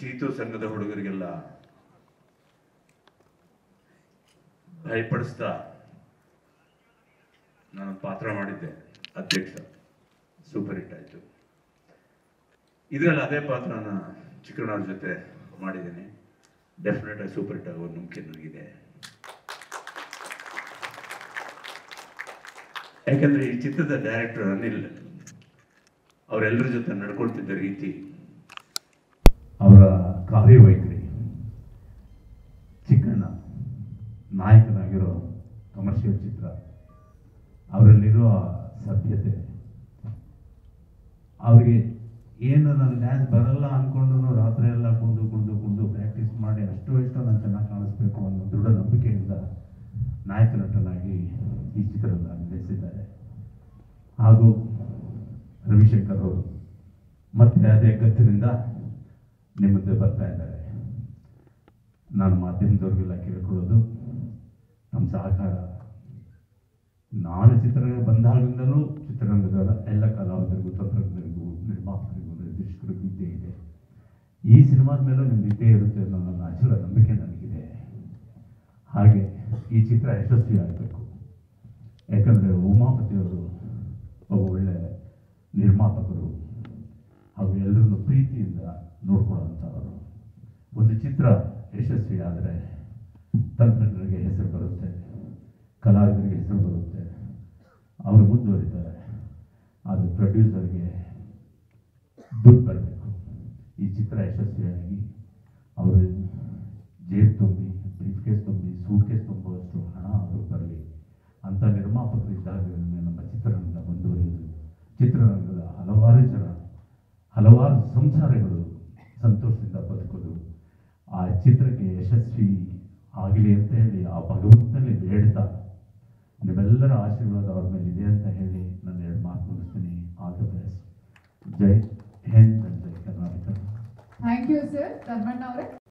ಚೀತು ಸಂಘದ ಹುಡುಗರಿಗೆಲ್ಲ ಭಯಪಡಿಸ್ತಾ ನಾನು ಪಾತ್ರ ಮಾಡಿದ್ದೆ, ಅಧ್ಯಕ್ಷ. ಸೂಪರ್ ಹಿಟ್ ಆಯ್ತು. ಇದರಲ್ಲಿ ಅದೇ ಪಾತ್ರನ ಚಿಕ್ಕಣ್ಣವ್ರ ಜೊತೆ ಮಾಡಿದ್ದೀನಿ. ಡೆಫಿನೆಟ್ ಆಗಿ ಸೂಪರ್ ಹಿಟ್ ಆಗೋ ನಂಬಿಕೆ ನನಗಿದೆ. ಯಾಕಂದ್ರೆ ಈ ಚಿತ್ರದ ಡೈರೆಕ್ಟರ್ ಅನಿಲ್ ಅವರೆಲ್ಲರ ಜೊತೆ ನಡ್ಕೊಳ್ತಿದ್ದ ರೀತಿ, ಅವರ ಕಾರ್ಯವೈಖರಿ, ಚಿಕ್ಕಣ್ಣ ನಾಯಕನಾಗಿರೋ ಕಮರ್ಷಿಯಲ್ ಚಿತ್ರ, ಅವರಲ್ಲಿರೋ ಸಭ್ಯತೆ, ಅವರಿಗೆ ಏನು ನಾನು ಡ್ಯಾನ್ಸ್ ಬರಲ್ಲ ಅಂದ್ಕೊಂಡು ರಾತ್ರಿ ಎಲ್ಲ ಕುಂದು ಪ್ರಾಕ್ಟೀಸ್ ಮಾಡಿ ಅಷ್ಟು ನಾನು ಚೆನ್ನಾಗಿ ಕಾಣಿಸ್ಬೇಕು ಅನ್ನೋ ದೃಢ ನಂಬಿಕೆಯಿಂದ ನಾಯಕ ನಟನಾಗಿ ಈ ಚಿತ್ರವನ್ನು ಅಭಿನಯಿಸಿದ್ದಾರೆ. ಹಾಗೂ ರವಿಶಂಕರ್ ಅವರು ಮತ್ತೆ ಅದೇ ಗತ್ತಿನಿಂದ ನಿಮ್ಮ ಮುಂದೆ ಬರ್ತಾ ಇದ್ದಾರೆ. ನಾನು ಮಾಧ್ಯಮದವ್ರಿಗೆಲ್ಲ ಕೇಳ್ಕೊಳ್ಳೋದು, ನಮ್ಮ ಸಹಕಾರ ನಾನು ಚಿತ್ರರಂಗ ಬಂದಾಗಿಂದಲೂ ಚಿತ್ರರಂಗದ ಎಲ್ಲ ಕಲಾವಿದರಿಗೂ, ತಂತ್ರಜ್ಞರಿಗೂ, ನಿರ್ಮಾಪಕರಿಗೂ, ನಿರ್ದೇಶಕರಿಗೂ ಇದ್ದೇ ಇದೆ. ಈ ಸಿನಿಮಾದ ಮೇಲೂ ನಿಮ್ಗೆ ಇದ್ದೇ ಇರುತ್ತೆ ಅನ್ನೋ ನನ್ನ ಅಚಲ ನಂಬಿಕೆ ನನಗಿದೆ. ಹಾಗೆ ಈ ಚಿತ್ರ ಯಶಸ್ವಿ ಆಗಬೇಕು. ಯಾಕಂದರೆ ಉಮಾಪತಿಯವರು ಒಬ್ಬ ಒಳ್ಳೆ ನಿರ್ಮಾಪಕರು ಹಾಗೂ ಎಲ್ಲರನ್ನು ಪ್ರೀತಿಯಿಂದ ನೋಡ್ಕೊಳ್ಳೋಂಥವರು. ಒಂದು ಚಿತ್ರ ಯಶಸ್ವಿ ಆದರೆ ತಂತ್ರಜ್ಞರಿಗೆ ಹೆಸರು ಬರುತ್ತೆ, ಕಲಾವಿದರಿಗೆ ಹೆಸರು ಬರುತ್ತೆ, ಅವರು ಮುಂದುವರಿತಾರೆ. ಆದರೆ ಪ್ರೊಡ್ಯೂಸರ್ಗೆ ದುಡ್ಡು ಬರಬೇಕು. ಈ ಚಿತ್ರ ಯಶಸ್ವಿಯಾಗಿ ಅವರು ಜೇಬ್ ತುಂಬಿ, ಬ್ರೀಫ್ ಕೇಸ್ ತುಂಬಿ, ಸೂಟ್ ಕೇಸ್ ತುಂಬುವಷ್ಟು ಹಣ ಅವರು ಬರಲಿ ಅಂತ ನಿರ್ಮಾಪಕರಿದ್ದಾಗ ನಮ್ಮ ಚಿತ್ರರಂಗ ಮುಂದುವರಿಯುವುದು, ಚಿತ್ರರಂಗದ ಹಲವಾರು ಜನ, ಹಲವಾರು ಸಂಸಾರಗಳು ಸಂತೋಷದಿಂದ ಬದುಕೋದು, ಆ ಚಿತ್ರಕ್ಕೆ ಯಶಸ್ವಿ ಆಗಲಿ ಅಂತ ಹೇಳಿ ಆ ಭಗವಂತನಲ್ಲಿ ಬೇಡ್ತಾ, ನಿಮ್ಮೆಲ್ಲರ ಆಶೀರ್ವಾದ ಅವ್ರ ಮೇಲೆ ಇದೆ ಅಂತ ಹೇಳಿ ನನ್ನ 2 ಮಾತು ಮುಗಿಸ್ತೀನಿ. All the best. ಜೈ ಹಿಂದ್, ಜೈ Karnataka. Thank you sir. Dharmanna ಅವರೇ.